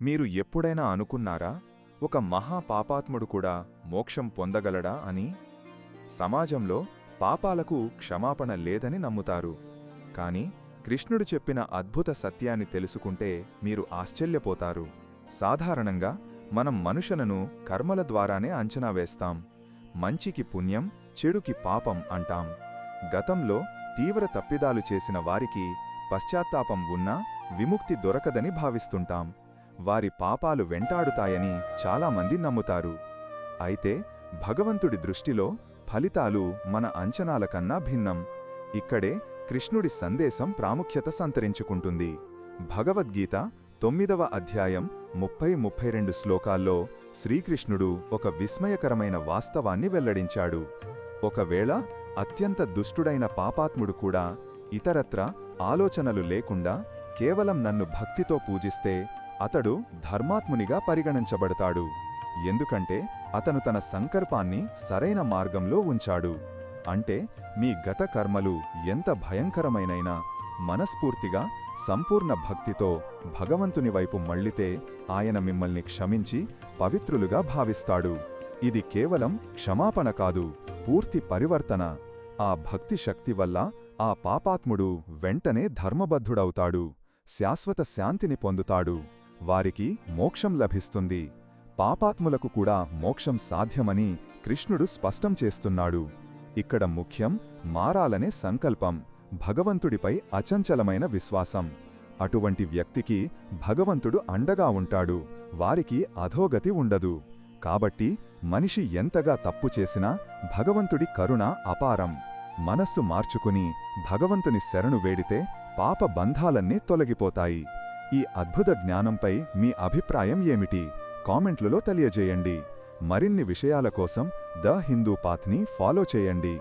మీరు ఎప్పుడైనా అనుకున్నారా, ఒక మహా పాపాత్ముడు కూడా మోక్షం పొందగలడా అని? సమాజంలో పాపాలకు క్షమాపణ లేదని నమ్ముతారు. కాని కృష్ణుడు చెప్పిన అద్భుత సత్యాన్ని తెలుసుకుంటే మీరు ఆశ్చర్యపోతారు. సాధారణంగా మనం మనుషులను కర్మల ద్వారానే అంచనా వేస్తాం. మంచికి పుణ్యం, చెడుకి పాపం అంటాం. గతంలో తీవ్ర తప్పిదాలు చేసిన వారికి పశ్చాత్తాపం ఉన్నా విముక్తి దొరకదని భావిస్తుంటాం. వారి పాపాలు వెంటాడుతాయని చాలామంది నమ్ముతారు. అయితే భగవంతుడి దృష్టిలో ఫలితాలు మన అంచనాల కన్నా భిన్నం. ఇక్కడే కృష్ణుడి సందేశం ప్రాముఖ్యత సంతరించుకుంటుంది. భగవద్గీత 9వ అధ్యాయం 30-32 శ్లోకాల్లో శ్రీకృష్ణుడు ఒక విస్మయకరమైన వాస్తవాన్ని వెల్లడించాడు. ఒకవేళ అత్యంత దుష్టుడైన పాపాత్ముడు కూడా ఇతరత్ర ఆలోచనలు లేకుండా కేవలం నన్ను భక్తితో పూజిస్తే అతడు ధర్మాత్మునిగా పరిగణించబడతాడు. ఎందుకంటే అతను తన సంకల్పాన్ని సరైన మార్గంలో ఉంచాడు. అంటే మీ గత కర్మలు ఎంత భయంకరమైనైనా మనస్ఫూర్తిగా సంపూర్ణ భక్తితో భగవంతుని వైపు మళ్ళితే ఆయన మిమ్మల్ని క్షమించి పవిత్రులుగా భావిస్తాడు. ఇది కేవలం క్షమాపణ కాదు, పూర్తి పరివర్తన. ఆ భక్తి శక్తి వల్ల ఆ పాపాత్ముడు వెంటనే ధర్మబద్ధుడవుతాడు, శాశ్వత శాంతిని పొందుతాడు, వారికి మోక్షం లభిస్తుంది. పాపాత్ములకు కూడా మోక్షం సాధ్యమని కృష్ణుడు స్పష్టం చేస్తున్నాడు. ఇక్కడ ముఖ్యం మారాలనే సంకల్పం, భగవంతుడిపై అచంచలమైన విశ్వాసం. అటువంటి వ్యక్తికి భగవంతుడు అండగా ఉంటాడు, వారికి అధోగతి ఉండదు. కాబట్టి మనిషి ఎంతగా తప్పు చేసినా భగవంతుడి కరుణ అపారం. మనస్సు మార్చుకుని భగవంతుని శరణు వేడితే పాప బంధాలన్నీ తొలగిపోతాయి. ఈ అద్భుత జ్ఞానంపై మీ అభిప్రాయం ఏమిటి? కామెంట్లలో తెలియజేయండి. మరిన్ని విషయాల కోసం ద హిందూ పాత్ని ఫాలో చేయండి.